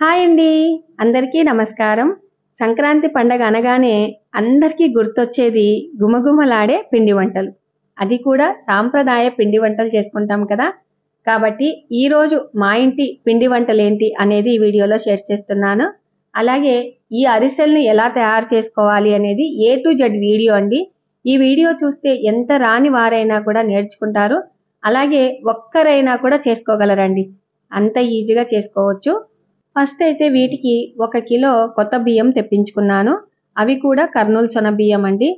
Hi అండి. అందరికీ నమస్కారం. సంక్రాంతి పండగ అనగానే అందరికీ గుర్తొచ్చేది గుమగుమలాడే పిండి వంటలు. అది కూడా సాంప్రదాయ పిండి వంటలు చేసుకుంటాం కదా! కాబట్టి ఈరోజు మా ఇంటి పిండి వంటలేంటి అనేది ఈ వీడియోలో షేర్ చేస్తున్నాను. అలాగే ఈ అరిసెల్ని ఎలా తయారు చేసుకోవాలి అనేది ఏ టు జెడ్ వీడియో అండి. ఈ వీడియో చూస్తే ఎంత రాని వారైనా కూడా నేర్చుకుంటారు. అలాగే ఒక్కరైనా కూడా చేసుకోగలరండి. అంత ఈజీగా చేసుకోవచ్చు. ఫస్ట్ అయితే వీటికి 1 కిలో కొత్త బియ్యం తెప్పించుకున్నాను. అవి కూడా కర్నూలు సొన బియ్యం అండి.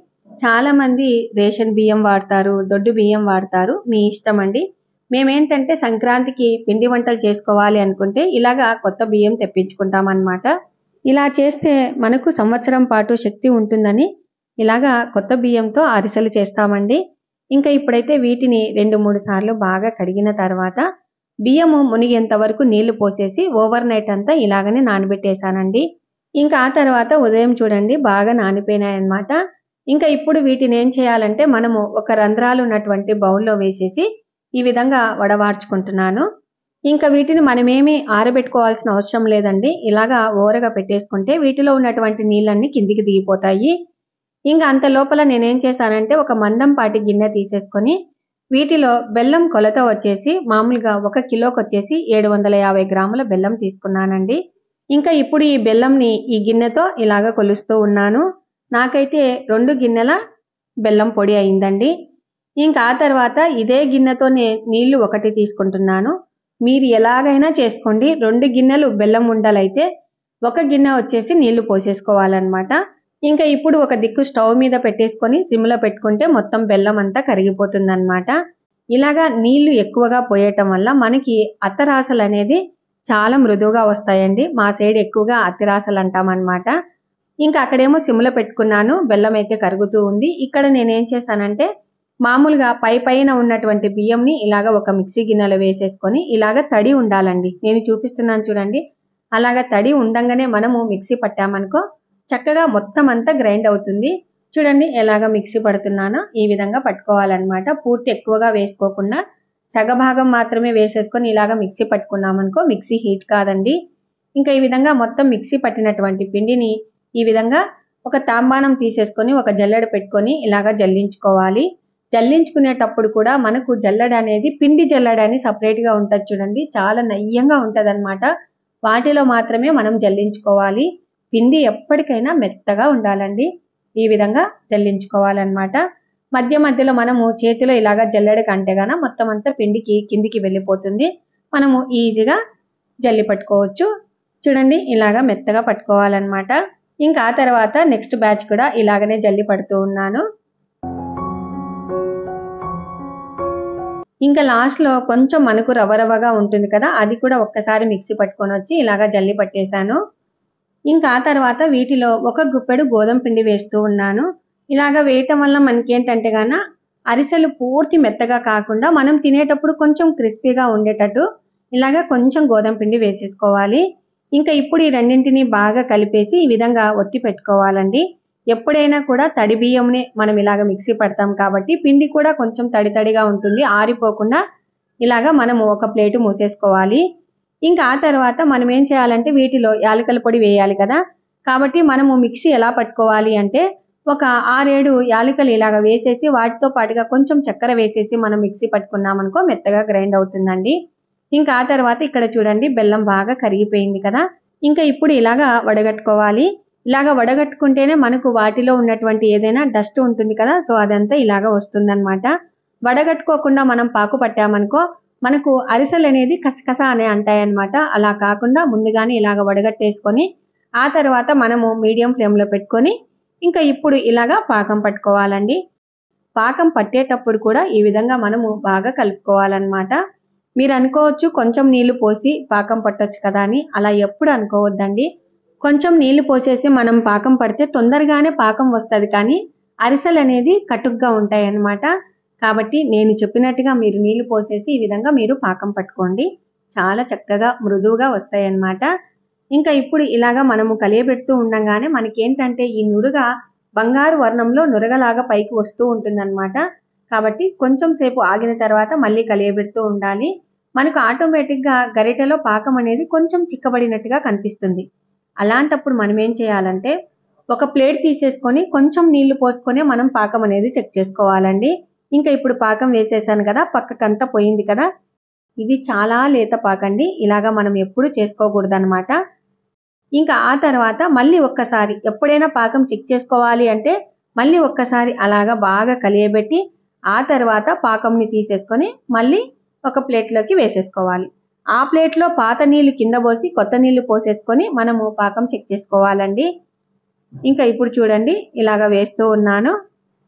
చాలామంది రేషన్ బియ్యం వాడతారు, దొడ్డు బియ్యం వాడతారు. మీ ఇష్టం అండి. మేమేంటంటే సంక్రాంతికి పిండి వంటలు చేసుకోవాలి అనుకుంటే ఇలాగా కొత్త బియ్యం తెప్పించుకుంటామన్నమాట. ఇలా చేస్తే మనకు సంవత్సరం పాటు శక్తి ఉంటుందని ఇలాగా కొత్త బియ్యంతో అరిసెలు చేస్తామండి. ఇంకా ఇప్పుడైతే వీటిని 2, 3 సార్లు బాగా కడిగిన తర్వాత బియ్యము మునిగేంత వరకు నీళ్లు పోసేసి ఓవర్ నైట్ అంతా ఇలాగనే నానబెట్టేశానండి. ఇంకా ఆ తర్వాత ఉదయం చూడండి బాగా నానిపోయినాయన్నమాట. ఇంకా ఇప్పుడు వీటిని ఏం చేయాలంటే మనము ఒక రంధ్రాలు ఉన్నటువంటి బౌల్లో వేసేసి ఈ విధంగా వడవార్చుకుంటున్నాను. ఇంకా వీటిని మనమేమి ఆరబెట్టుకోవాల్సిన అవసరం లేదండి. ఇలాగా ఓరగా పెట్టేసుకుంటే వీటిలో ఉన్నటువంటి నీళ్ళన్నీ కిందికి దిగిపోతాయి. ఇంకా అంత లోపల నేనేం చేశానంటే ఒక మందంపాటి గిన్నె తీసేసుకొని వీటిలో బెల్లం కొలత వచ్చేసి మామూలుగా 1 కిలోకొచ్చేసి 750 గ్రాముల బెల్లం తీసుకున్నానండి. ఇంకా ఇప్పుడు ఈ బెల్లంని ఈ గిన్నెతో ఇలాగ కొలుస్తూ ఉన్నాను. నాకైతే 2 గిన్నెల బెల్లం పొడి అయిందండి. ఇంకా ఆ తర్వాత ఇదే గిన్నెతోనే నీళ్లు 1 తీసుకుంటున్నాను. మీరు ఎలాగైనా చేసుకోండి. 2 గిన్నెలు బెల్లం ఉండలైతే 1 గిన్నె వచ్చేసి నీళ్లు పోసేసుకోవాలన్నమాట. ఇంకా ఇప్పుడు ఒక దిక్కు స్టవ్ మీద పెట్టేసుకొని సిమ్లో పెట్టుకుంటే మొత్తం బెల్లం అంతా కరిగిపోతుందన్నమాట. ఇలాగా నీళ్లు ఎక్కువగా పోయటం వల్ల మనకి అత్తరాసలు అనేది చాలా మృదువుగా వస్తాయండి. మా సైడ్ ఎక్కువగా అత్తిరాసలు అంటామన్నమాట. ఇంకా అక్కడేమో సిమ్లో పెట్టుకున్నాను. బెల్లం అయితే కరుగుతూ ఉంది. ఇక్కడ నేనేం చేశానంటే మామూలుగా పైన ఉన్నటువంటి బియ్యంని ఇలాగ ఒక మిక్సీ గిన్నెలో వేసేసుకొని ఇలాగ తడి ఉండాలండి. నేను చూపిస్తున్నాను చూడండి. అలాగ తడి ఉండంగానే మనము మిక్సీ పట్టామనుకో చక్కగా మొత్తం అంతా గ్రైండ్ అవుతుంది. చూడండి ఎలాగ మిక్సీ పడుతున్నానో ఈ విధంగా పట్టుకోవాలన్నమాట. పూర్తి ఎక్కువగా వేసుకోకుండా సగభాగం మాత్రమే వేసేసుకొని ఇలాగ మిక్సీ పట్టుకున్నామనుకో మిక్సీ హీట్ కాదండి. ఇంకా ఈ విధంగా మొత్తం మిక్సీ పట్టినటువంటి పిండిని ఈ విధంగా ఒక తాంబానం తీసేసుకొని ఒక జల్లెడ పెట్టుకొని ఇలాగ జల్లించుకోవాలి. జల్లించుకునేటప్పుడు కూడా మనకు జల్లెడ అనేది పిండి జల్లెడ అని సపరేట్గా ఉంటుంది చూడండి. చాలా నయ్యంగా ఉంటదన్నమాట. వాటిలో మాత్రమే మనం జల్లించుకోవాలి. పిండి ఎప్పటికైనా మెత్తగా ఉండాలండి. ఈ విధంగా జల్లించుకోవాలన్నమాట. మధ్య మధ్యలో మనము చేతిలో ఇలాగా జల్లెడ కంటే గాన మొత్తం అంతా పిండికి కిందికి వెళ్ళిపోతుంది. మనము ఈజీగా జల్లి పట్టుకోవచ్చు. చూడండి ఇలాగా మెత్తగా పట్టుకోవాలన్నమాట. ఇంకా ఆ తర్వాత నెక్స్ట్ బ్యాచ్ కూడా ఇలాగనే జల్లి పడుతూ ఉన్నాను. ఇంకా లాస్ట్లో కొంచెం మనకు రవరవగా ఉంటుంది కదా, అది కూడా ఒక్కసారి మిక్సీ పట్టుకొని వచ్చి ఇలాగా జల్లి పట్టేశాను. ఇంకా ఆ తర్వాత వీటిలో 1 గుప్పెడు గోధుమ పిండి వేస్తూ ఉన్నాను. ఇలాగ వేయటం వల్ల మనకేంటంటే గాన అరిసెలు పూర్తి మెత్తగా కాకుండా మనం తినేటప్పుడు కొంచెం క్రిస్పీగా ఉండేటట్టు ఇలాగ కొంచెం గోధుమ పిండి వేసేసుకోవాలి. ఇంకా ఇప్పుడు ఈ రెండింటిని బాగా కలిపేసి ఈ విధంగా ఒత్తి పెట్టుకోవాలండి. ఎప్పుడైనా కూడా తడి బియ్యంని మనం ఇలాగ మిక్సీ పడతాం కాబట్టి పిండి కూడా కొంచెం తడి తడిగా ఉంటుంది. ఆరిపోకుండా ఇలాగ మనము ఒక ప్లేటు మూసేసుకోవాలి. ఇంకా ఆ తర్వాత మనం ఏం చేయాలంటే వీటిలో యాలకుల పొడి వేయాలి కదా, కాబట్టి మనము మిక్సీ ఎలా పట్టుకోవాలి అంటే ఒక 6, 7 యాలకులు ఇలాగ వేసేసి వాటితో పాటుగా కొంచెం చక్కెర వేసేసి మనం మిక్సీ పట్టుకున్నామనుకో మెత్తగా గ్రైండ్ అవుతుందండి. ఇంకా ఆ తర్వాత ఇక్కడ చూడండి బెల్లం బాగా కరిగిపోయింది కదా. ఇంకా ఇప్పుడు ఇలాగా వడగట్టుకోవాలి. ఇలాగ వడగట్టుకుంటేనే మనకు వాటిలో ఉన్నటువంటి ఏదైనా డస్ట్ ఉంటుంది కదా, సో అదంతా ఇలాగ వస్తుందన్నమాట. వడగట్టుకోకుండా మనం పాకు పట్టామనుకో మనకు అరిసెలు అనేది కసకస అనే అంటాయన్నమాట. అలా కాకుండా ముందుగానే ఇలాగ వడగట్టేసుకొని ఆ తర్వాత మనము మీడియం ఫ్లేమ్లో పెట్టుకొని ఇంకా ఇప్పుడు ఇలాగా పాకం పట్టుకోవాలండి. పాకం పట్టేటప్పుడు కూడా ఈ విధంగా మనము బాగా కలుపుకోవాలన్నమాట. మీరు అనుకోవచ్చు కొంచెం నీళ్లు పోసి పాకం పట్టొచ్చు కదా అని, అలా ఎప్పుడు అనుకోవద్దండి. కొంచెం నీళ్లు పోసేసి మనం పాకం పడితే తొందరగానే పాకం వస్తుంది, కానీ అరిసెలు అనేది కటుగ్గా ఉంటాయన్నమాట. కాబట్టి నేను చెప్పినట్టుగా మీరు నీళ్లు పోసేసి ఈ విధంగా మీరు పాకం పట్టుకోండి. చాలా చక్కగా మృదువుగా వస్తాయన్నమాట. ఇంకా ఇప్పుడు ఇలాగా మనము కలియబెడుతూ ఉండగానే మనకేంటంటే ఈ నురగ బంగారు వర్ణంలో నురగలాగా పైకి వస్తూ ఉంటుందన్నమాట. కాబట్టి కొంచెం సేపు ఆగిన తర్వాత మళ్ళీ కలియబెడుతూ ఉండాలి. మనకు ఆటోమేటిక్గా గరిటెలో పాకం అనేది కొంచెం చిక్కబడినట్టుగా కనిపిస్తుంది. అలాంటప్పుడు మనం ఏం చేయాలంటే ఒక ప్లేట్ తీసేసుకొని కొంచెం నీళ్లు పోసుకొని మనం పాకం అనేది చెక్ చేసుకోవాలండి. ఇంకా ఇప్పుడు పాకం వేసేసాను కదా, పక్కకంతా పోయింది కదా. ఇది చాలా లేత పాకండి, ఇలాగా మనం ఎప్పుడు చేసుకోకూడదన్నమాట. ఇంకా ఆ తర్వాత మళ్ళీ ఒక్కసారి ఎప్పుడైనా పాకం చెక్ చేసుకోవాలి అంటే మళ్ళీ ఒక్కసారి అలాగా బాగా కలియబెట్టి ఆ తర్వాత పాకంని తీసేసుకొని మళ్ళీ ఒక ప్లేట్లోకి వేసేసుకోవాలి. ఆ ప్లేట్లో పాత నీళ్లు కింద పోసి కొత్త నీళ్లు పోసేసుకొని మనము పాకం చెక్ చేసుకోవాలండి. ఇంకా ఇప్పుడు చూడండి, ఇలాగ వేస్తూ ఉన్నాను.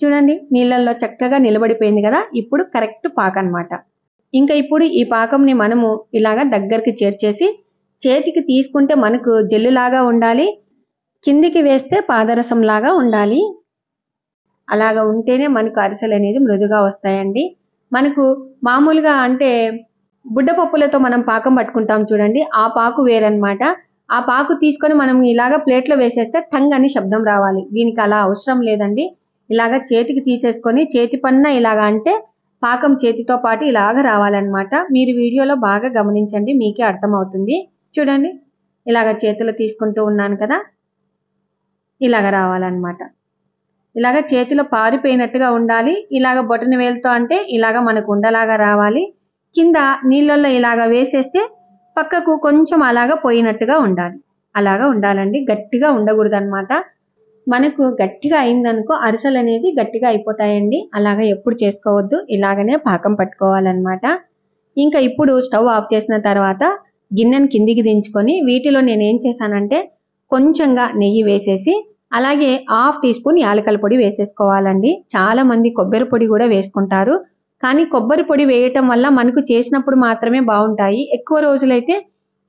చూడండి, నీళ్ళల్లో చక్కగా నిలబడిపోయింది కదా. ఇప్పుడు కరెక్ట్ పాకం అన్నమాట. ఇంకా ఇప్పుడు ఈ పాకంని మనము ఇలాగ దగ్గరికి చేర్చేసి చేతికి తీసుకుంటే మనకు జెల్లులాగా ఉండాలి, కిందికి వేస్తే పాదరసం లాగా ఉండాలి. అలాగా ఉంటేనే మనకు అరిసెలు అనేది మృదుగా వస్తాయండి. మనకు మామూలుగా అంటే బుడ్డపప్పులతో మనం పాకం పట్టుకుంటాం చూడండి, ఆ పాకు వేరన్నమాట. ఆ పాకు తీసుకొని మనం ఇలాగ ప్లేట్లో వేసేస్తే టంగ్ అని శబ్దం రావాలి. దీనికి అలా అవసరం లేదండి. ఇలాగ చేతికి తీసేసుకొని చేతి పన్న ఇలాగ అంటే పాకం చేతితో పాటు ఇలాగ రావాలన్నమాట. మీరు వీడియోలో బాగా గమనించండి, మీకే అర్థమవుతుంది. చూడండి, ఇలాగ చేతిలో తీసుకుంటూ ఉన్నాను కదా, ఇలాగ రావాలన్నమాట. ఇలాగ చేతిలో పారిపోయినట్టుగా ఉండాలి. ఇలాగ బొటన వేలుతో అంటే ఇలాగ మనకు ఉండలాగా రావాలి. కింద నీళ్ళల్లో ఇలాగ వేసేస్తే పక్కకు కొంచెం అలాగ పోయినట్టుగా ఉండాలి. అలాగా ఉండాలండి, గట్టిగా ఉండకూడదు అనమాట. మనకు గట్టిగా అయిందనుకో అరిసెలు అనేది గట్టిగా అయిపోతాయండి. అలాగా ఎప్పుడు చేసుకోవద్దు, ఇలాగనే పాకం పట్టుకోవాలన్నమాట. ఇంకా ఇప్పుడు స్టవ్ ఆఫ్ చేసిన తర్వాత గిన్నెను కిందికి దించుకొని వీటిలో నేనేం చేశానంటే కొంచెంగా నెయ్యి వేసేసి అలాగే 1/2 టీ స్పూన్ యాలకల పొడి వేసేసుకోవాలండి. చాలా మంది కొబ్బరి పొడి కూడా వేసుకుంటారు, కానీ కొబ్బరి పొడి వేయటం వల్ల మనకు చేసినప్పుడు మాత్రమే బాగుంటాయి. ఎక్కువ రోజులైతే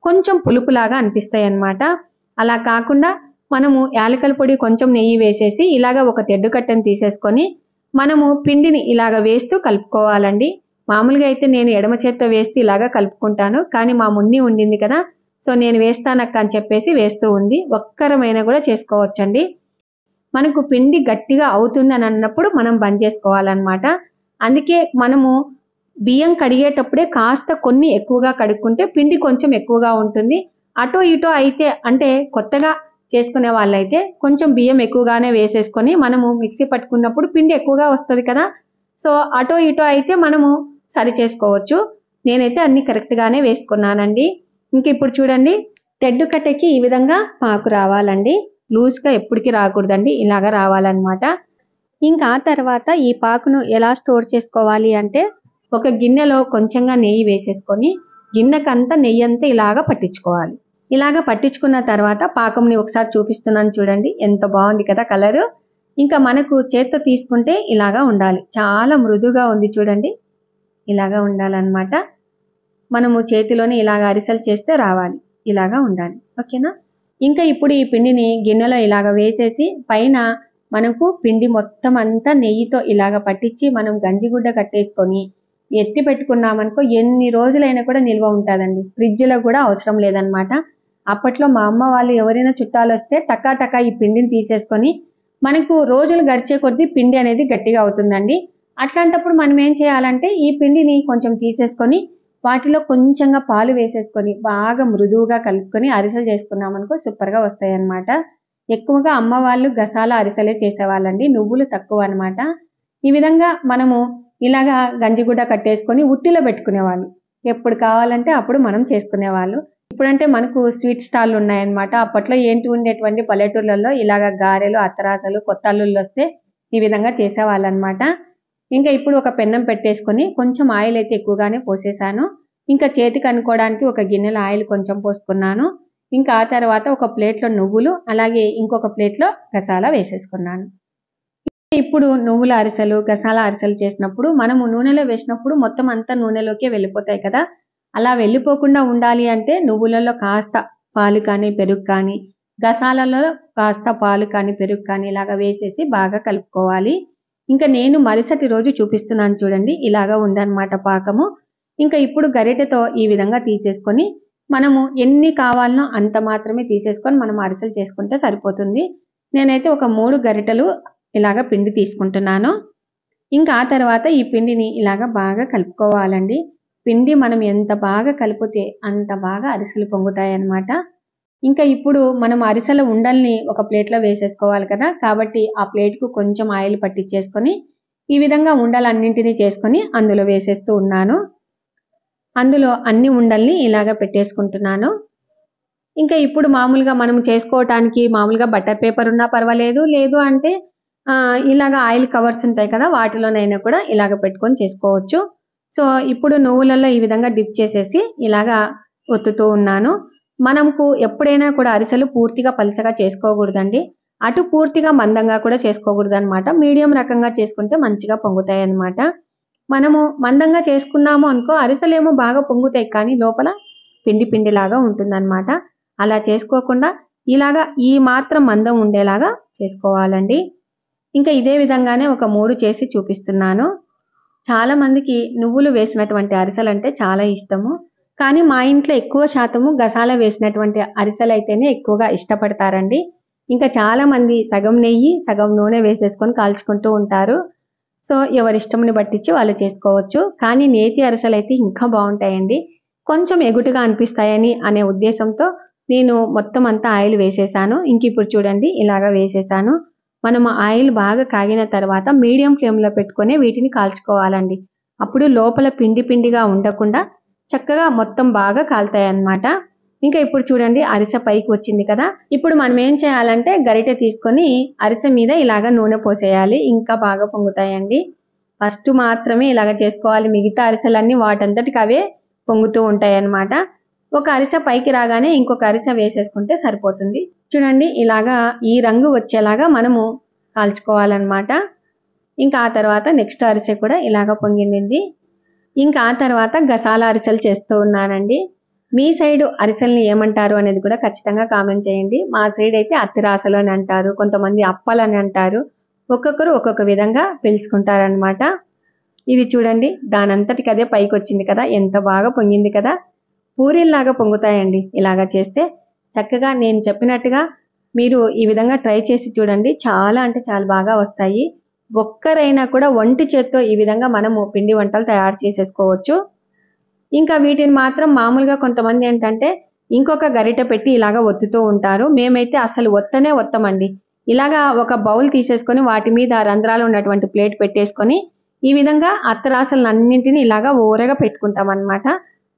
కొంచెం పులుపులాగా అనిపిస్తాయి అన్నమాట. అలా కాకుండా మనము యాలకల పొడి కొంచెం నెయ్యి వేసేసి ఇలాగ ఒక తెడ్డు కట్టెను తీసేసుకొని మనము పిండిని ఇలాగ వేస్తూ కలుపుకోవాలండి. మామూలుగా అయితే నేను ఎడమ చేత్తో వేస్తూ ఇలాగ కలుపుకుంటాను, కానీ మా మున్ని ఉండింది కదా, సో నేను వేస్తానక్క అని చెప్పేసి వేస్తూ ఉంది. ఒక్కరమైనా కూడా చేసుకోవచ్చండి. మనకు పిండి గట్టిగా అవుతుంది అని అన్నప్పుడు మనం బంద్ చేసుకోవాలన్నమాట. అందుకే మనము బియ్యం కడిగేటప్పుడే కాస్త కొన్ని ఎక్కువగా కడుక్కుంటే పిండి కొంచెం ఎక్కువగా ఉంటుంది. అటో ఇటో అయితే అంటే కొత్తగా చేసుకునే వాళ్ళైతే కొంచెం బియ్యం ఎక్కువగానే వేసేసుకొని మనము మిక్సీ పట్టుకున్నప్పుడు పిండి ఎక్కువగా వస్తుంది కదా, సో అటో ఇటో అయితే మనము సరి చేసుకోవచ్చు. నేనైతే అన్ని కరెక్ట్గానే వేసుకున్నానండి. ఇంక ఇప్పుడు చూడండి, తెడ్డు కట్టెకి ఈ విధంగా పాకు రావాలండి. లూజ్గా ఎప్పటికీ రాకూడదండి, ఇలాగా రావాలన్నమాట. ఇంకా ఆ తర్వాత ఈ పాకును ఎలా స్టోర్ చేసుకోవాలి అంటే ఒక గిన్నెలో కొంచెంగా నెయ్యి వేసేసుకొని గిన్నెకంతా నెయ్యి అంతా ఇలాగా పట్టించుకోవాలి. ఇలాగ పట్టించుకున్న తర్వాత పాకంని ఒకసారి చూపిస్తున్నాను చూడండి, ఎంత బాగుంది కదా కలరు. ఇంకా మనకు చేత్తో తీసుకుంటే ఇలాగా ఉండాలి, చాలా మృదుగా ఉంది చూడండి, ఇలాగా ఉండాలన్నమాట. మనము చేతిలోనే ఇలాగ అరిసెలు చేస్తే రావాలి, ఇలాగా ఉండాలి. ఓకేనా. ఇంకా ఇప్పుడు ఈ పిండిని గిన్నెలో ఇలాగ వేసేసి పైన మనకు పిండి మొత్తం అంతా నెయ్యితో ఇలాగ పట్టించి మనం గంజిగుడ్డ కట్టేసుకొని ఎత్తి పెట్టుకున్నామనుకో ఎన్ని రోజులైనా కూడా నిల్వ ఉంటుందండి. ఫ్రిడ్జ్లో కూడా అవసరం లేదనమాట. అప్పట్లో మా అమ్మ వాళ్ళు ఎవరైనా చుట్టాలు వస్తే టకా టకా ఈ పిండిని తీసేసుకొని మనకు రోజులు గడిచే కొద్దీ పిండి అనేది గట్టిగా అవుతుందండి. అట్లాంటప్పుడు మనం ఏం చేయాలంటే ఈ పిండిని కొంచెం తీసేసుకొని వాటిలో కొంచెంగా పాలు వేసేసుకొని బాగా మృదువుగా కలుపుకొని అరిసెలు చేసుకున్నామనుకో సూపర్గా వస్తాయి అన్నమాట. ఎక్కువగా అమ్మ వాళ్ళు గసాల అరిసెలే చేసేవాళ్ళండి, నువ్వులు తక్కువ అనమాట. ఈ విధంగా మనము ఇలాగా గంజిగుడ్డ కట్టేసుకొని ఉట్టిలో పెట్టుకునేవాళ్ళు, ఎప్పుడు కావాలంటే అప్పుడు మనం చేసుకునేవాళ్ళు. ఇప్పుడంటే మనకు స్వీట్ స్టాల్ ఉన్నాయన్నమాట. అప్పట్లో ఏంటి ఉండేటువంటి పల్లెటూర్లలో ఇలాగ గారెలు, అత్తరాసలు, కొత్త అల్లుళ్ళు వస్తే ఈ విధంగా చేసేవాళ్ళు అనమాట. ఇంకా ఇప్పుడు ఒక పెన్నం పెట్టేసుకొని కొంచెం ఆయిల్ అయితే ఎక్కువగానే పోసేసాను. ఇంకా చేతికి అనుకోవడానికి ఒక గిన్నెలో ఆయిల్ కొంచెం పోసుకున్నాను. ఇంకా ఆ తర్వాత ఒక ప్లేట్లో నువ్వులు అలాగే ఇంకొక ప్లేట్లో గసాల వేసేసుకున్నాను. ఇప్పుడు నువ్వుల అరిసెలు, గసాల అరిసెలు చేసినప్పుడు మనము నూనెలో వేసినప్పుడు మొత్తం అంతా నూనెలోకే వెళ్ళిపోతాయి కదా. అలా వెళ్ళిపోకుండా ఉండాలి అంటే నువ్వులలో కాస్త పాలు కానీ పెరుగు కానీ, గసాలలో కాస్త పాలు కానీ పెరుగు కానీ ఇలాగ వేసేసి బాగా కలుపుకోవాలి. ఇంకా నేను మరుసటి రోజు చూపిస్తున్నాను చూడండి, ఇలాగా ఉందన్నమాట పాకము. ఇంకా ఇప్పుడు గరిటెతో ఈ విధంగా తీసేసుకొని మనము ఎన్ని కావాలనో అంత మాత్రమే తీసేసుకొని మనం అరిసెలు చేసుకుంటే సరిపోతుంది. నేనైతే ఒక 3 గరిటెలు ఇలాగ పిండి తీసుకుంటున్నాను. ఇంకా ఆ తర్వాత ఈ పిండిని ఇలాగ బాగా కలుపుకోవాలండి. పిండి మనం ఎంత బాగా కలిపితే అంత బాగా అరిసెలు పొంగుతాయి అన్నమాట. ఇంకా ఇప్పుడు మనం అరిసెల ఉండల్ని ఒక ప్లేట్లో వేసేసుకోవాలి కదా, కాబట్టి ఆ ప్లేట్కు కొంచెం ఆయిల్ పట్టించేసుకొని ఈ విధంగా ఉండలన్నింటినీ చేసుకొని అందులో వేసేస్తూ ఉన్నాను. అందులో అన్ని ఉండల్ని ఇలాగ పెట్టేసుకుంటున్నాను. ఇంకా ఇప్పుడు మామూలుగా మనం చేసుకోవటానికి మామూలుగా బటర్ పేపర్ ఉన్నా పర్వాలేదు, లేదు అంటే ఇలాగ ఆయిల్ కవర్స్ ఉంటాయి కదా, వాటిలోనైనా కూడా ఇలాగ పెట్టుకొని చేసుకోవచ్చు. సో ఇప్పుడు నువ్వులలో ఈ విధంగా డిప్ చేసేసి ఇలాగా ఒత్తుతూ ఉన్నాను. మనకు ఎప్పుడైనా కూడా అరిసెలు పూర్తిగా పలుచగా చేసుకోకూడదండి, అటు పూర్తిగా మందంగా కూడా చేసుకోకూడదు అనమాట. మీడియం రకంగా చేసుకుంటే మంచిగా పొంగుతాయి అన్నమాట. మనము మందంగా చేసుకున్నాము అనుకో అరిసెలేమో బాగా పొంగుతాయి, కానీ లోపల పిండి పిండిలాగా ఉంటుందన్నమాట. అలా చేసుకోకుండా ఇలాగా ఈ మాత్రం మందం ఉండేలాగా చేసుకోవాలండి. ఇంకా ఇదే విధంగానే ఒక 3 చేసి చూపిస్తున్నాను. చాలా మందికి నువ్వులు వేసినటువంటి అరిసెలంటే చాలా ఇష్టము, కానీ మా ఇంట్లో ఎక్కువ శాతము గసాల వేసినటువంటి అరిసెలైతేనే ఎక్కువగా ఇష్టపడతారండి. ఇంకా చాలా మంది సగం నెయ్యి సగం నూనె వేసేసుకొని కాల్చుకుంటూ ఉంటారు. సో ఎవరిష్టముని బట్టించి వాళ్ళు చేసుకోవచ్చు. కానీ నేతి అరిసెలైతే ఇంకా బాగుంటాయండి, కొంచెం ఎగుటుగా అనిపిస్తాయని అనే ఉద్దేశంతో నేను మొత్తం అంతా ఆయిల్ వేసేసాను. ఇంక ఇప్పుడు చూడండి ఇలాగా వేసేసాను. మనం ఆయిల్ బాగా కాగిన తర్వాత మీడియం ఫ్లేమ్లో పెట్టుకొని వీటిని కాల్చుకోవాలండి. అప్పుడు లోపల పిండి పిండిగా ఉండకుండా చక్కగా మొత్తం బాగా కాలుతాయి అన్నమాట. ఇంకా ఇప్పుడు చూడండి అరిసె పైకి వచ్చింది కదా, ఇప్పుడు మనం ఏం చేయాలంటే గరిటె తీసుకొని అరిసె మీద ఇలాగ నూనె పోసేయాలి, ఇంకా బాగా పొంగుతాయండి. ఫస్ట్ మాత్రమే ఇలాగ చేసుకోవాలి, మిగతా అరిసెలన్నీ వాటంతటికి అవే పొంగుతూ ఉంటాయి అన్నమాట. ఒక అరిసె పైకి రాగానే ఇంకొక అరిసె వేసేసుకుంటే సరిపోతుంది. చూడండి ఇలాగా ఈ రంగు వచ్చేలాగా మనము కాల్చుకోవాలన్నమాట. ఇంకా ఆ తర్వాత నెక్స్ట్ అరిసె కూడా ఇలాగ పొంగింది. ఇంకా ఆ తర్వాత గసాల అరిసెలు చేస్తూ ఉన్నానండి. మీ సైడ్ అరిసెల్ని ఏమంటారు అనేది కూడా ఖచ్చితంగా కామెంట్ చేయండి. మా సైడ్ అయితే అత్తిరాసలు అని అంటారు, కొంతమంది అప్పలని అంటారు, ఒక్కొక్కరు ఒక్కొక్క విధంగా పిలుచుకుంటారనమాట. ఇది చూడండి దానంతటికి అదే పైకి వచ్చింది కదా, ఎంత బాగా పొంగింది కదా, పూరీల్లాగా పొంగుతాయండి ఇలాగా చేస్తే. చక్కగా నేను చెప్పినట్టుగా మీరు ఈ విధంగా ట్రై చేసి చూడండి, చాలా అంటే చాలా బాగా వస్తాయి. ఒక్కరైనా కూడా ఒంటి చేత్తో ఈ విధంగా మనము పిండి వంటలు తయారు చేసేసుకోవచ్చు. ఇంకా వీటిని మాత్రం మామూలుగా కొంతమంది ఏంటంటే ఇంకొక గరిటె పెట్టి ఇలాగ ఒత్తుతూ ఉంటారు. మేమైతే అసలు ఒత్తమండి. ఇలాగా ఒక బౌల్ తీసేసుకొని వాటి మీద రంధ్రాలు ఉన్నటువంటి ప్లేట్ పెట్టేసుకొని ఈ విధంగా అత్తరాసలన్నింటినీ ఇలాగా ఓరగా పెట్టుకుంటాం అన్నమాట.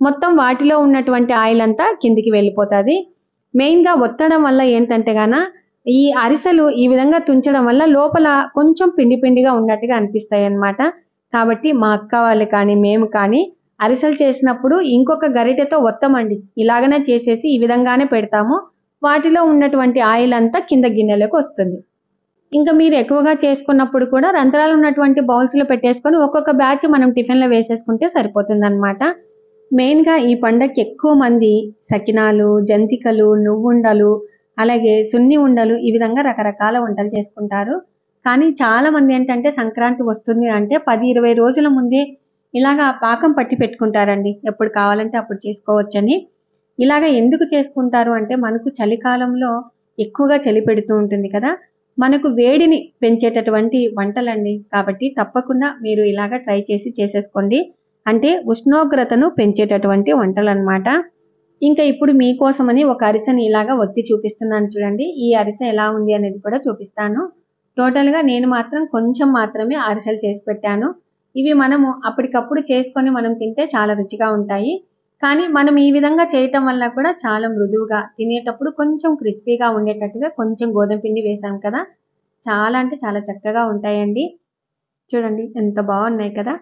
మొత్తం వాటిలో ఉన్నటువంటి ఆయిల్ అంతా కిందికి వెళ్ళిపోతుంది. మెయిన్గా ఒత్తడం వల్ల ఏంటంటే గాన ఈ అరిసెలు ఈ విధంగా తుంచడం వల్ల లోపల కొంచెం పిండి పిండిగా ఉన్నట్టుగా అనిపిస్తాయి అన్నమాట. కాబట్టి మా అక్క వాళ్ళు కానీ మేము కానీ అరిసెలు చేసినప్పుడు ఇంకొక గరిటెతో ఒత్తమండి, ఇలాగనే చేసేసి ఈ విధంగానే పెడతాము. వాటిలో ఉన్నటువంటి ఆయిల్ అంతా కింద గిన్నెలోకి వస్తుంది. ఇంకా మీరు ఎక్కువగా చేసుకున్నప్పుడు కూడా రంధ్రాలు ఉన్నటువంటి బౌల్స్లో పెట్టేసుకొని ఒక్కొక్క బ్యాచ్ మనం టిఫిన్లో వేసేసుకుంటే సరిపోతుంది అనమాట. మెయిన్గా ఈ పండగకి ఎక్కువ మంది సకినాలు, జంతికలు, నువ్వుండలు, అలాగే సున్ని ఉండలు ఈ విధంగా రకరకాల వంటలు చేసుకుంటారు. కానీ చాలా మంది ఏంటంటే సంక్రాంతి వస్తుంది అంటే 10-20 రోజుల ముందే ఇలాగా పాకం పట్టి పెట్టుకుంటారండి, ఎప్పుడు కావాలంటే అప్పుడు చేసుకోవచ్చని. ఇలాగ ఎందుకు చేసుకుంటారు అంటే మనకు చలికాలంలో ఎక్కువగా చలి పెడుతూ ఉంటుంది కదా, మనకు వేడిని పెంచేటటువంటి వంటలండి. కాబట్టి తప్పకుండా మీరు ఇలాగ ట్రై చేసి చేసేసుకోండి, అంటే ఉష్ణోగ్రతను పెంచేటటువంటి వంటలు అన్నమాట. ఇంకా ఇప్పుడు మీకోసమని ఒక అరిసెని ఇలాగా ఒత్తి చూపిస్తున్నాను చూడండి. ఈ అరిసె ఎలా ఉంది అనేది కూడా చూపిస్తాను. టోటల్గా నేను మాత్రం కొంచెం మాత్రమే అరిసెలు చేసి పెట్టాను. ఇవి మనము అప్పటికప్పుడు చేసుకొని మనం తింటే చాలా రుచిగా ఉంటాయి. కానీ మనం ఈ విధంగా చేయటం వల్ల కూడా చాలా మృదువుగా, తినేటప్పుడు కొంచెం క్రిస్పీగా ఉండేటట్టుగా కొంచెం గోధుమ పిండి వేసాం కదా, చాలా అంటే చాలా చక్కగా ఉంటాయండి. చూడండి ఎంత బాగున్నాయి కదా.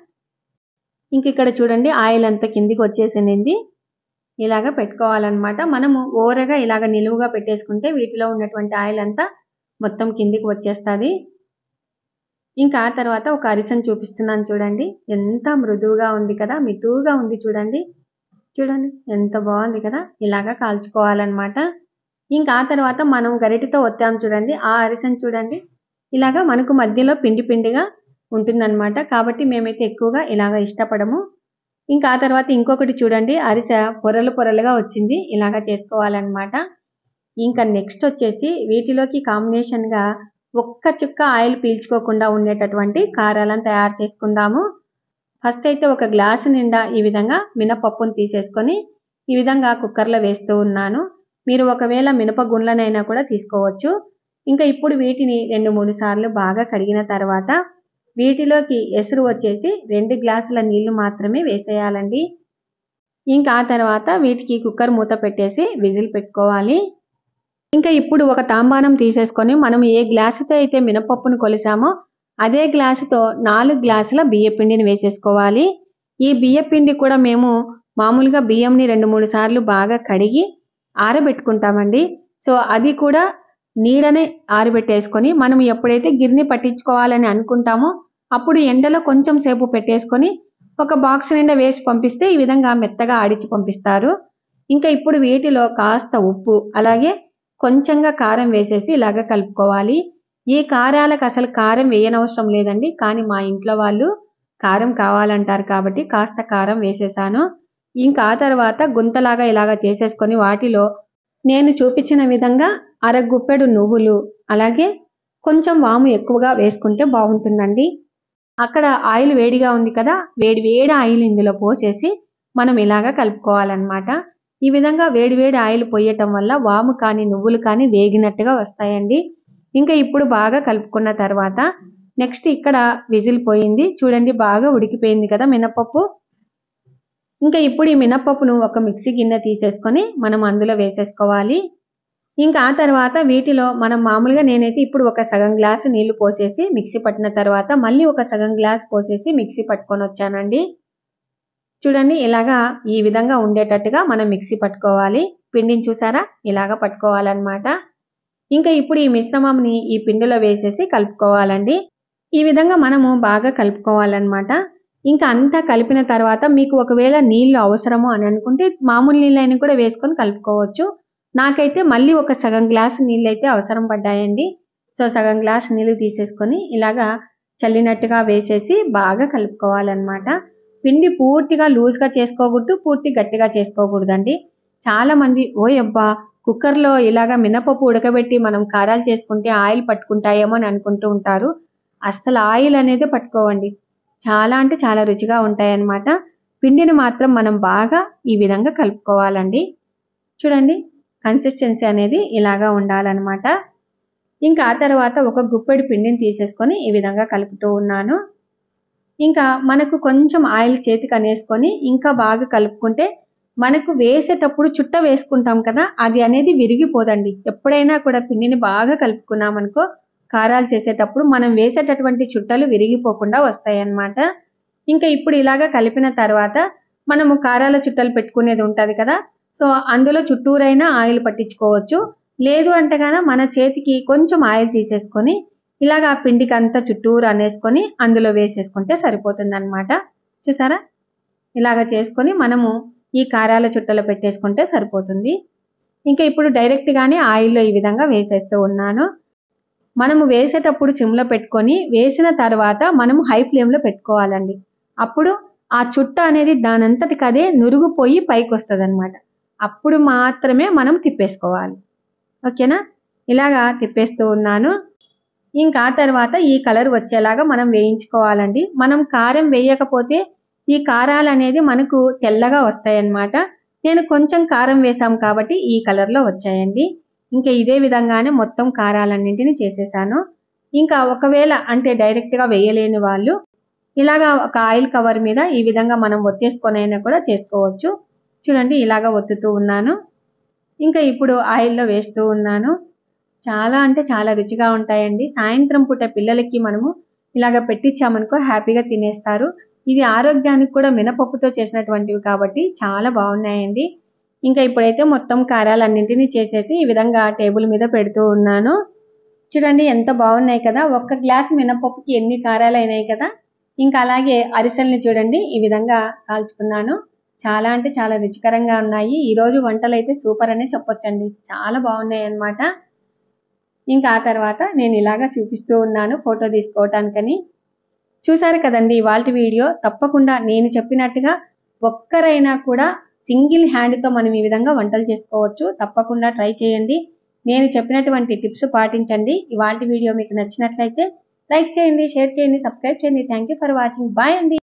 ఇంక ఇక్కడ చూడండి ఆయిల్ అంతా కిందికి వచ్చేసింది. ఇలాగ పెట్టుకోవాలన్నమాట. మనము ఓరగా ఇలాగ నిలువుగా పెట్టేసుకుంటే వీటిలో ఉన్నటువంటి ఆయిల్ అంతా మొత్తం కిందికి వచ్చేస్తుంది. ఇంకా ఆ తర్వాత ఒక అరిసెను చూపిస్తున్నాను చూడండి, ఎంత మృదువుగా ఉంది కదా, మితువుగా ఉంది చూడండి. చూడండి ఎంత బాగుంది కదా, ఇలాగా కాల్చుకోవాలన్నమాట. ఇంకా ఆ తర్వాత మనం గరిటెతో ఒత్తాం చూడండి, ఆ అరిసెను చూడండి ఇలాగా మనకు మధ్యలో పిండి పిండిగా ఉంటుందన్నమాట. కాబట్టి మేమైతే ఎక్కువగా ఇలాగ ఇష్టపడము. ఇంకా ఆ తర్వాత ఇంకొకటి చూడండి, అరిసె పొరలు పొరలుగా వచ్చింది, ఇలాగా చేసుకోవాలన్నమాట. ఇంకా నెక్స్ట్ వచ్చేసి వీటిలోకి కాంబినేషన్గా ఒక్క చుక్క ఆయిల్ పీల్చుకోకుండా ఉండేటటువంటి కారాలను తయారు చేసుకుందాము. ఫస్ట్ అయితే ఒక గ్లాసు నిండా ఈ విధంగా మినపప్పును తీసేసుకొని ఈ విధంగా కుక్కర్లో వేస్తూ ఉన్నాను. మీరు ఒకవేళ మినప గుండ్లనైనా కూడా తీసుకోవచ్చు. ఇంకా ఇప్పుడు వీటిని 2-3 సార్లు బాగా కడిగిన తర్వాత వీటిలోకి ఎసురు వచ్చేసి 2 గ్లాసుల నీళ్లు మాత్రమే వేసేయాలండి. ఇంకా ఆ తర్వాత వీటికి కుక్కర్ మూత పెట్టేసి విజిల్ పెట్టుకోవాలి. ఇంకా ఇప్పుడు ఒక తాంబానం తీసేసుకొని మనం ఏ గ్లాసుతో అయితే మినపప్పును కొలిసామో అదే గ్లాసుతో 4 గ్లాసుల బియ్యపిండిని వేసేసుకోవాలి. ఈ బియ్యపిండి కూడా మేము మామూలుగా బియ్యంని 2-3 సార్లు బాగా కడిగి ఆరబెట్టుకుంటామండి. సో అది కూడా నీడనే ఆరబెట్టేసుకొని మనం ఎప్పుడైతే గిర్ని పట్టించుకోవాలని అనుకుంటామో అప్పుడు ఎండలో కొంచెం సేపు పెట్టేసుకొని ఒక బాక్స్ నిండా వేసి పంపిస్తే ఈ విధంగా మెత్తగా ఆడిచి పంపిస్తారు. ఇంకా ఇప్పుడు వీటిలో కాస్త ఉప్పు అలాగే కొంచెంగా కారం వేసేసి ఇలాగ కలుపుకోవాలి. ఈ కారాలకు అసలు కారం వేయనవసరం లేదండి. కానీ మా ఇంట్లో వాళ్ళు కారం కావాలంటారు కాబట్టి కాస్త కారం వేసేసాను. ఇంకా ఆ తర్వాత గుంతలాగా ఇలాగ చేసేసుకొని వాటిలో నేను చూపించిన విధంగా అరగుప్పెడు నువ్వులు అలాగే కొంచెం వాము ఎక్కువగా వేసుకుంటే బాగుంటుందండి. అక్కడ ఆయిల్ వేడిగా ఉంది కదా, వేడి ఆయిల్ ఇందులో పోసేసి మనం ఇలాగ కలుపుకోవాలన్నమాట. ఈ విధంగా వేడి ఆయిల్ పోయటం వల్ల వాము కానీ నువ్వులు కానీ వేగినట్టుగా వస్తాయండి. ఇంకా ఇప్పుడు బాగా కలుపుకున్న తర్వాత నెక్స్ట్ ఇక్కడ విజిల్ పోయింది చూడండి, బాగా ఉడికిపోయింది కదా మినపప్పు. ఇంకా ఇప్పుడు ఈ మినపప్పును ఒక మిక్సీ గిన్నె తీసేసుకొని మనం అందులో వేసేసుకోవాలి. ఇంకా ఆ తర్వాత వీటిలో మనం మామూలుగా నేనైతే ఇప్పుడు ఒక సగం గ్లాసు నీళ్లు పోసేసి మిక్సీ పట్టిన తర్వాత మళ్ళీ ఒక సగం గ్లాస్ పోసేసి మిక్సీ పట్టుకొని వచ్చానండి. చూడండి ఇలాగా ఈ విధంగా ఉండేటట్టుగా మనం మిక్సీ పట్టుకోవాలి. పిండిని చూసారా ఇలాగా పట్టుకోవాలన్నమాట. ఇంకా ఇప్పుడు ఈ మిశ్రమంని ఈ పిండిలో వేసేసి కలుపుకోవాలండి. ఈ విధంగా మనము బాగా కలుపుకోవాలన్నమాట. ఇంకా అంతా కలిపిన తర్వాత మీకు ఒకవేళ నీళ్లు అవసరము అని అనుకుంటే మామూలు నీళ్ళైనా కూడా వేసుకొని కలుపుకోవచ్చు. నాకైతే మళ్ళీ ఒక సగం గ్లాసు నీళ్ళైతే అవసరం పడ్డాయండి. సో సగం గ్లాసు నీళ్లు తీసేసుకొని ఇలాగా చల్లినట్టుగా వేసేసి బాగా కలుపుకోవాలన్నమాట. పిండి పూర్తిగా లూజ్గా చేసుకోకూడదు, పూర్తి గట్టిగా చేసుకోకూడదండి. చాలా మంది ఓయబ్బా కుక్కర్లో ఇలాగా మినపప్పు ఉడకబెట్టి మనం కారాలు చేసుకుంటే ఆయిల్ పట్టుకుంటాయేమో అని అనుకుంటూ ఉంటారు. అస్సలు ఆయిల్ అనేది పట్టుకోవండి. చాలా అంటే చాలా రుచిగా ఉంటాయన్నమాట. పిండిని మాత్రం మనం బాగా ఈ విధంగా కలుపుకోవాలండి. చూడండి కన్సిస్టెన్సీ అనేది ఇలాగా ఉండాలన్నమాట. ఇంకా ఆ తర్వాత ఒక గుప్పెడు పిండిని తీసేసుకొని ఈ విధంగా కలుపుతూ ఉన్నాను. ఇంకా మనకు కొంచెం ఆయిల్ చేతికి అనేసుకొని ఇంకా బాగా కలుపుకుంటే మనకు వేసేటప్పుడు చుట్ట వేసుకుంటాం కదా, అది అనేది విరిగిపోదండి. ఎప్పుడైనా కూడా పిండిని బాగా కలుపుకున్నామనుకో కారాలు చేసేటప్పుడు మనం వేసేటటువంటి చుట్టలు విరిగిపోకుండా వస్తాయి అన్నమాట. ఇంకా ఇప్పుడు ఇలాగా కలిపిన తర్వాత మనము కారాల చుట్టలు పెట్టుకునేది ఉంటుంది కదా, సో అందులో చుట్టూరైనా ఆయిల్ పట్టించుకోవచ్చు. లేదు అంటే గాన మన చేతికి కొంచెం ఆయిల్ తీసేసుకొని ఇలాగ ఆ పిండికి అంతా చుట్టూరు అనేసుకొని అందులో వేసేసుకుంటే సరిపోతుంది అన్నమాట. చూసారా ఇలాగ చేసుకొని మనము ఈ కారాల చుట్టలు పెట్టేసుకుంటే సరిపోతుంది. ఇంకా ఇప్పుడు డైరెక్ట్ గానే ఆయిల్లో ఈ విధంగా వేసేస్తూ ఉన్నాను. మనము వేసేటప్పుడు సిమ్లో పెట్టుకొని వేసిన తర్వాత మనము హై ఫ్లేమ్లో పెట్టుకోవాలండి. అప్పుడు ఆ చుట్ట అనేది దానంతటికి అదే నురుగుపోయి పైకి వస్తుంది అనమాట. అప్పుడు మాత్రమే మనం తిప్పేసుకోవాలి. ఓకేనా, ఇలాగా తిప్పేస్తూ ఉన్నాను. ఇంకా తర్వాత ఈ కలర్ వచ్చేలాగా మనం వేయించుకోవాలండి. మనం కారం వేయకపోతే ఈ కారాలు అనేది మనకు తెల్లగా వస్తాయన్నమాట. నేను కొంచెం కారం వేసాం కాబట్టి ఈ కలర్లో వచ్చాయండి. ఇంకా ఇదే విధంగానే మొత్తం కారాలన్నింటినీ చేసేసాను. ఇంకా ఒకవేళ అంటే డైరెక్ట్గా వేయలేని వాళ్ళు ఇలాగా ఒక ఆయిల్ కవర్ మీద ఈ విధంగా మనం ఒత్తేసుకొని అయినా కూడా చేసుకోవచ్చు. చూడండి ఇలాగా ఒత్తుతూ ఉన్నాను. ఇంకా ఇప్పుడు ఆయిల్లో వేస్తూ ఉన్నాను. చాలా అంటే చాలా రుచిగా ఉంటాయండి. సాయంత్రం పూట పిల్లలకి మనము ఇలాగ పెట్టించామనుకో హ్యాపీగా తినేస్తారు. ఇది ఆరోగ్యానికి కూడా మినపప్పుతో చేసినటువంటివి కాబట్టి చాలా బాగున్నాయండి. ఇంకా ఇప్పుడైతే మొత్తం కారాలన్నింటినీ చేసేసి ఈ విధంగా టేబుల్ మీద పెడుతూ ఉన్నాను. చూడండి ఎంత బాగున్నాయి కదా, ఒక్క గ్లాస్ మినపప్పుకి ఎన్ని కారాలు అయినాయి కదా. ఇంకా అలాగే అరిసెల్ని చూడండి ఈ విధంగా కాల్చుకున్నాను. చాలా అంటే చాలా రుచికరంగా ఉన్నాయి. ఈరోజు వంటలు అయితే సూపర్ అనే చెప్పొచ్చండి, చాలా బాగున్నాయి అన్నమాట. ఇంకా ఆ తర్వాత నేను ఇలాగా చూపిస్తూ ఉన్నాను ఫోటో తీసుకోవటానికని. చూసారు కదండి ఇవాల్టి వీడియో. తప్పకుండా నేను చెప్పినట్టుగా ఒక్కరైనా కూడా సింగిల్ హ్యాండ్తో మనం ఈ విధంగా వంటలు చేసుకోవచ్చు. తప్పకుండా ట్రై చేయండి. నేను చెప్పినటువంటి టిప్స్ పాటించండి. ఇవాల్టి వీడియో మీకు నచ్చినట్లయితే లైక్ చేయండి, షేర్ చేయండి, సబ్స్క్రైబ్ చేయండి. Thank you for watching. Bye అండి.